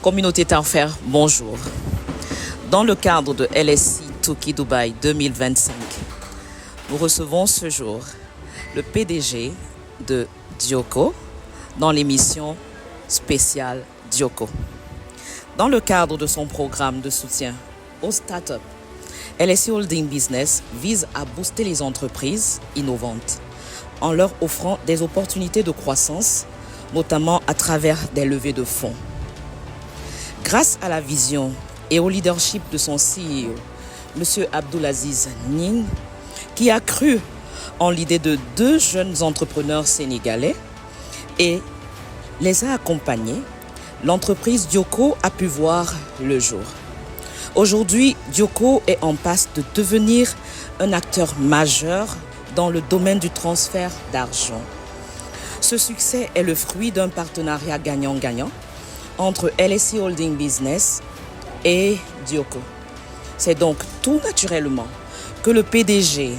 Communauté Tawfekh, bonjour. Dans le cadre de LSI Tukki Dubaï 2025, nous recevons ce jour le PDG de Dioko dans l'émission spéciale Dioko. Dans le cadre de son programme de soutien aux startups, LSI Holding Business vise à booster les entreprises innovantes en leur offrant des opportunités de croissance, notamment à travers des levées de fonds. Grâce à la vision et au leadership de son CEO, M. Abdulaziz Ning, qui a cru en l'idée de deux jeunes entrepreneurs sénégalais et les a accompagnés, l'entreprise Dioko a pu voir le jour. Aujourd'hui, Dioko est en passe de devenir un acteur majeur dans le domaine du transfert d'argent. Ce succès est le fruit d'un partenariat gagnant-gagnant entre LSI Holding Business et Dioko. C'est donc tout naturellement que le PDG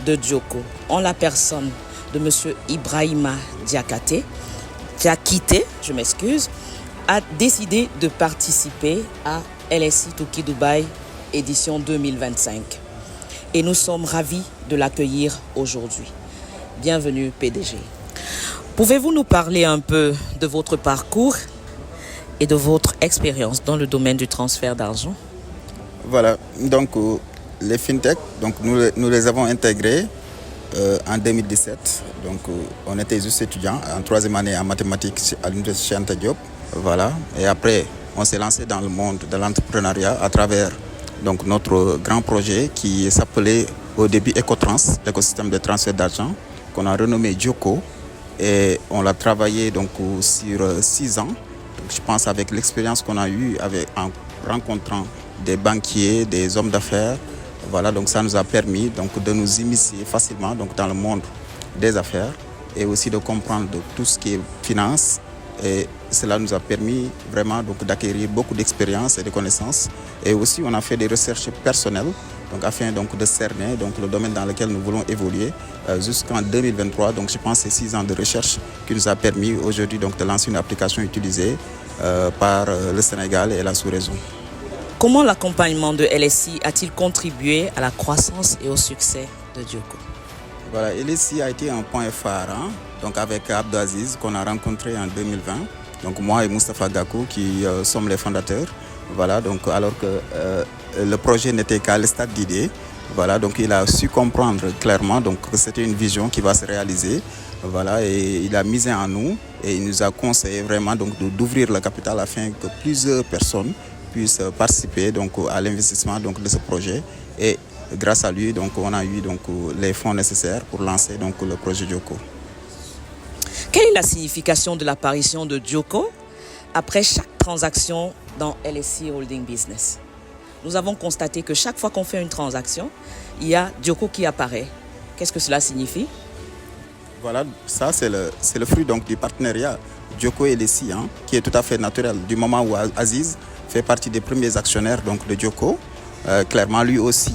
de Dioko, en la personne de M. Ibrahima Diakité, a décidé de participer à LSI Tukki Dubaï édition 2025. Et nous sommes ravis de l'accueillir aujourd'hui. Bienvenue PDG. Pouvez-vous nous parler un peu de votre parcours et de votre expérience dans le domaine du transfert d'argent? Voilà, donc les fintech, donc nous les avons intégrés en 2017. Donc on était juste étudiants en troisième année en mathématiques à l'université Cheikh Anta Diop. Voilà, et après on s'est lancé dans le monde de l'entrepreneuriat à travers donc notre grand projet qui s'appelait au début Ecotrans, l'écosystème de transfert d'argent, qu'on a renommé Dioko, et on l'a travaillé donc sur 6 ans. Donc, je pense avec l'expérience qu'on a eue en rencontrant des banquiers, des hommes d'affaires, voilà, donc ça nous a permis donc de nous initier facilement donc dans le monde des affaires et aussi de comprendre donc, tout ce qui est finance. Et cela nous a permis vraiment donc, d'acquérir beaucoup d'expérience et de connaissances. Et aussi, on a fait des recherches personnelles donc, afin donc, de cerner donc, le domaine dans lequel nous voulons évoluer jusqu'en 2023. Donc, je pense que c'est 6 ans de recherche qui nous a permis aujourd'hui donc, de lancer une application utilisée par le Sénégal et la sous-région. Comment l'accompagnement de LSI a-t-il contribué à la croissance et au succès de Dioko? Voilà, LSI a été un point phare, donc avec Abdulaziz qu'on a rencontré en 2020. Donc moi et Moustapha Gakou qui sommes les fondateurs. Voilà, donc alors que le projet n'était qu'à le stade d'idée. Voilà, donc il a su comprendre clairement donc, que c'était une vision qui va se réaliser. Voilà, et il a misé en nous et il nous a conseillé vraiment donc, d'ouvrir le capital afin que plusieurs personnes puissent participer donc, à l'investissement donc, de ce projet. Et grâce à lui, donc, on a eu donc, les fonds nécessaires pour lancer donc, le projet Dioko. Quelle est la signification de l'apparition de Dioko après chaque transaction dans LSI Holding Business? Nous avons constaté que chaque fois qu'on fait une transaction, il y a Dioko qui apparaît. Qu'est-ce que cela signifie? Voilà, ça c'est le fruit donc, du partenariat Dioko et LSI, qui est tout à fait naturel. Du moment où Aziz fait partie des premiers actionnaires donc, de Dioko, clairement lui aussi,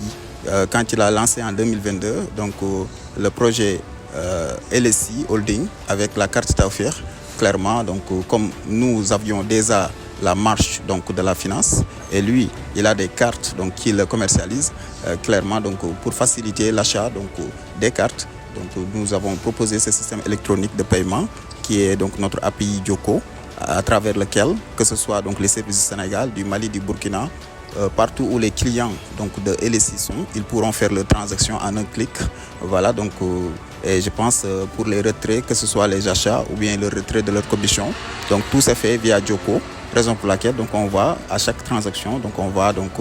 quand il a lancé en 2022 donc, le projet LSI Holding avec la carte Tawfekh, clairement, donc, comme nous avions déjà la marche donc, de la finance et lui, il a des cartes donc, qu'il commercialise, clairement, donc, pour faciliter l'achat donc, des cartes. Donc, nous avons proposé ce système électronique de paiement qui est donc, notre API Dioko, à travers lequel, que ce soit donc, les services du Sénégal, du Mali, du Burkina, partout où les clients donc, de LSI sont, ils pourront faire leurs transactions en un clic. Voilà, donc, et je pense pour les retraits, que ce soit les achats ou bien le retrait de leur commission. Donc tout se fait via Dioko, raison pour laquelle donc, on voit à chaque transaction, donc on voit donc,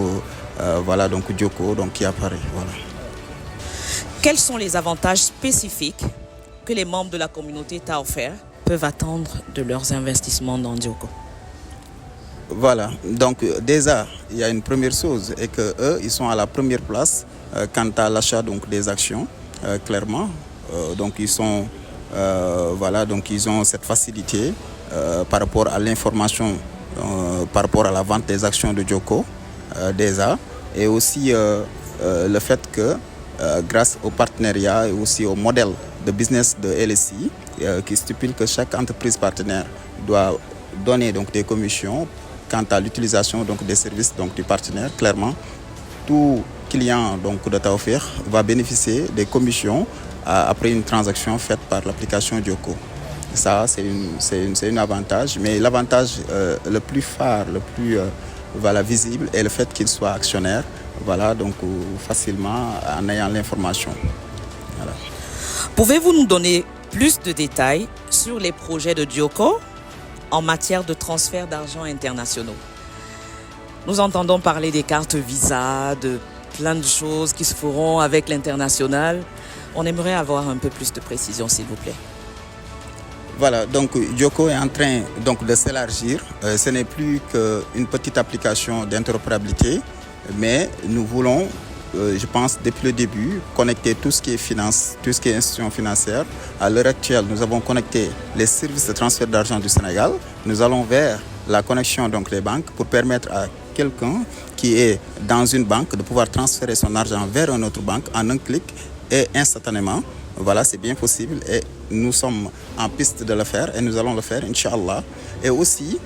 voilà, donc, Dioko donc, qui apparaît. Voilà. Quels sont les avantages spécifiques que les membres de la communauté Tawfekh peuvent attendre de leurs investissements dans Dioko? Voilà, donc déjà, il y a une première chose, et qu'eux, ils sont à la première place quant à l'achat donc, des actions, clairement. Donc ils sont, voilà, donc ils ont cette facilité par rapport à l'information, par rapport à la vente des actions de Dioko, déjà, et aussi le fait que grâce au partenariat et aussi au modèle de business de LSI, qui stipule que chaque entreprise partenaire doit donner donc, des commissions quant à l'utilisation donc, des services donc, du partenaire. Clairement, tout client donc, de Tawfekh va bénéficier des commissions après une transaction faite par l'application Djoko. Ça, c'est un avantage, mais l'avantage le plus phare, le plus visible est le fait qu'il soit actionnaire, donc facilement en ayant l'information. Voilà. Pouvez-vous nous donner plus de détails sur les projets de Djoko en matière de transfert d'argent internationaux? Nous entendons parler des cartes Visa, de plein de choses qui se feront avec l'international. On aimerait avoir un peu plus de précision, s'il vous plaît. Voilà, donc Djoko est en train donc, de s'élargir. Ce n'est plus qu'une petite application d'interopérabilité, mais nous voulons, je pense, depuis le début, connecter tout ce qui est finance, tout ce qui est institution financière. À l'heure actuelle, nous avons connecté les services de transfert d'argent du Sénégal. Nous allons vers la connexion donc des banques pour permettre à quelqu'un qui est dans une banque de pouvoir transférer son argent vers une autre banque en un clic et instantanément. Voilà, c'est bien possible et nous sommes en piste de le faire et nous allons le faire, Inch'Allah. Et aussi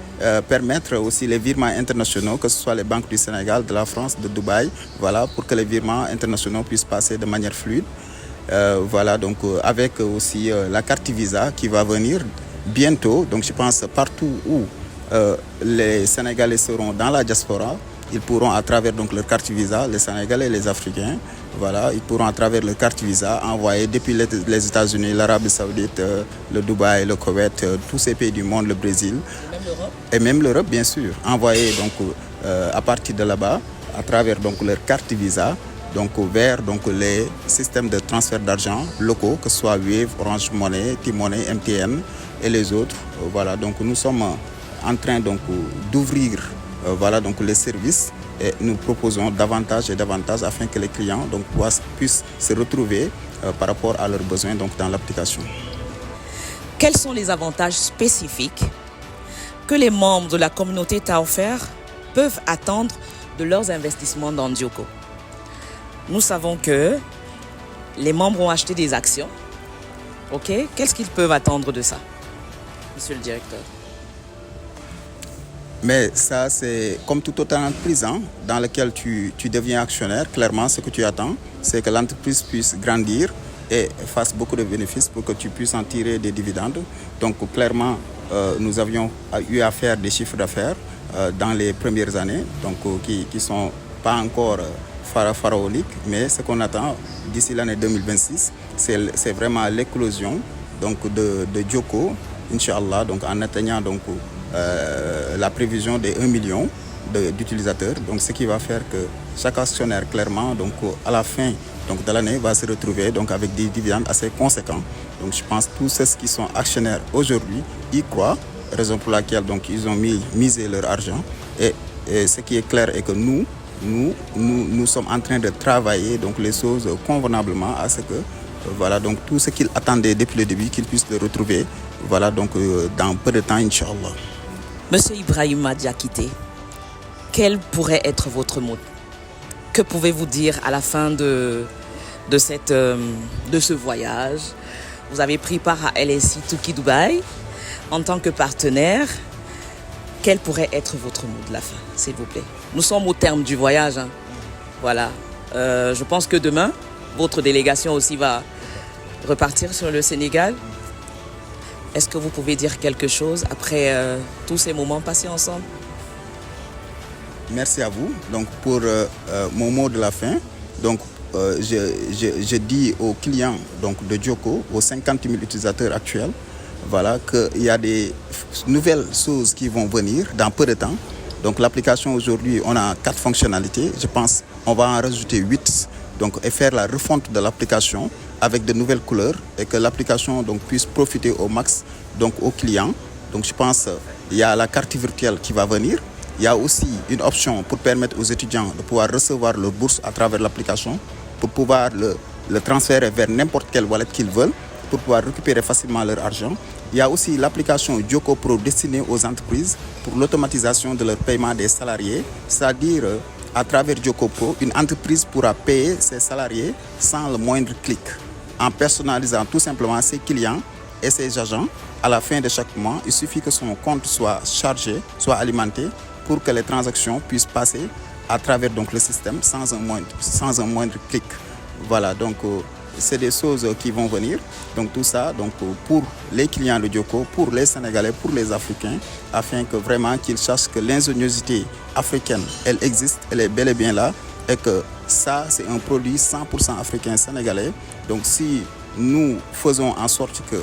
permettre aussi les virements internationaux, que ce soit les banques du Sénégal, de la France, de Dubaï, voilà, pour que les virements internationaux puissent passer de manière fluide. Voilà, donc avec aussi la carte Visa qui va venir bientôt. Donc je pense partout où les Sénégalais seront dans la diaspora, ils pourront à travers donc leur carte Visa, les Sénégalais et les Africains, voilà, ils pourront à travers leur carte Visa envoyer depuis les États-Unis, l'Arabie Saoudite, le Dubaï, le Koweït, tous ces pays du monde, le Brésil. Et même l'Europe, bien sûr, envoyer donc à partir de là-bas, à travers donc leur carte Visa, donc vers donc les systèmes de transfert d'argent locaux, que ce soit Wave, Orange Money, T-Money, MTN et les autres. Voilà, donc nous sommes en train donc d'ouvrir voilà donc les services et nous proposons davantage et davantage afin que les clients donc puissent se retrouver par rapport à leurs besoins donc dans l'application. Quels sont les avantages spécifiques que les membres de la communauté Tawfekh peuvent attendre de leurs investissements dans Djoko? Nous savons que les membres ont acheté des actions. Ok, qu'est-ce qu'ils peuvent attendre de ça, monsieur le directeur? Mais ça, c'est comme toute autre entreprise dans laquelle tu deviens actionnaire. Clairement, ce que tu attends, c'est que l'entreprise puisse grandir et fasse beaucoup de bénéfices pour que tu puisses en tirer des dividendes. Donc, clairement, nous avions eu à faire des chiffres d'affaires dans les premières années, donc qui ne sont pas encore pharaoniques, mais ce qu'on attend d'ici l'année 2026, c'est vraiment l'éclosion donc, de Djoko, Inch'Allah, donc en atteignant donc, la prévision des 1 million d'utilisateurs, donc ce qui va faire que chaque actionnaire clairement donc à la fin donc de l'année va se retrouver donc avec des dividendes assez conséquents. Donc je pense que tous ceux qui sont actionnaires aujourd'hui y croient, raison pour laquelle donc ils ont misé leur argent et ce qui est clair est que nous sommes en train de travailler donc les choses convenablement à ce que voilà donc tout ce qu'ils attendaient depuis le début qu'ils puissent le retrouver voilà donc dans peu de temps Inch'Allah. Monsieur Ibrahima Diakité, quel pourrait être votre mot? Que pouvez-vous dire à la fin de ce voyage? Vous avez pris part à LSI Touki Dubaï en tant que partenaire. Quel pourrait être votre mot de la fin, s'il vous plaît? Nous sommes au terme du voyage. Voilà. Je pense que demain, votre délégation aussi va repartir sur le Sénégal. Est-ce que vous pouvez dire quelque chose après tous ces moments passés ensemble? Merci à vous. Donc pour mon mot de la fin, donc je dis aux clients donc de Djoko, aux 50 000 utilisateurs actuels, voilà qu'il y a des nouvelles choses qui vont venir dans peu de temps. Donc l'application aujourd'hui, on a 4 fonctionnalités. Je pense qu'on va en rajouter 8 donc, et faire la refonte de l'application avec de nouvelles couleurs et que l'application donc, puisse profiter au max donc, aux clients. Donc je pense qu'il y a la carte virtuelle qui va venir. Il y a aussi une option pour permettre aux étudiants de pouvoir recevoir leur bourse à travers l'application, pour pouvoir le transférer vers n'importe quelle wallet qu'ils veulent, pour pouvoir récupérer facilement leur argent. Il y a aussi l'application Djoko Pro destinée aux entreprises pour l'automatisation de leur paiement des salariés, c'est-à-dire à travers Djoko Pro, une entreprise pourra payer ses salariés sans le moindre clic, en personnalisant tout simplement ses clients et ses agents. À la fin de chaque mois, il suffit que son compte soit chargé, soit alimenté, pour que les transactions puissent passer à travers donc, le système sans un moindre clic. Voilà, donc c'est des choses qui vont venir. Donc tout ça, donc, pour les clients de Dioko, pour les Sénégalais, pour les Africains, afin que vraiment qu'ils sachent que l'ingéniosité africaine, elle existe, elle est bel et bien là, et que ça, c'est un produit 100% africain sénégalais. Donc si nous faisons en sorte que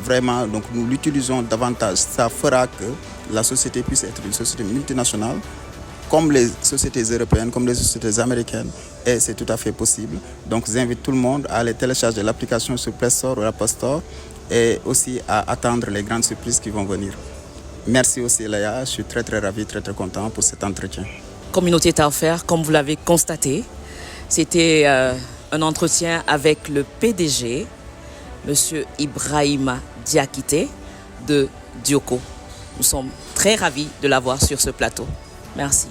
vraiment donc, nous l'utilisons davantage, ça fera que la société puisse être une société multinationale, comme les sociétés européennes, comme les sociétés américaines, et c'est tout à fait possible. Donc j'invite tout le monde à aller télécharger l'application sur Play Store ou App Store et aussi à attendre les grandes surprises qui vont venir. Merci aussi Léa, je suis très ravi, très content pour cet entretien. Communauté Tawfekh, comme vous l'avez constaté, c'était un entretien avec le PDG, M. Ibrahima Diakité de Dioko. Nous sommes très ravis de l'avoir sur ce plateau. Merci.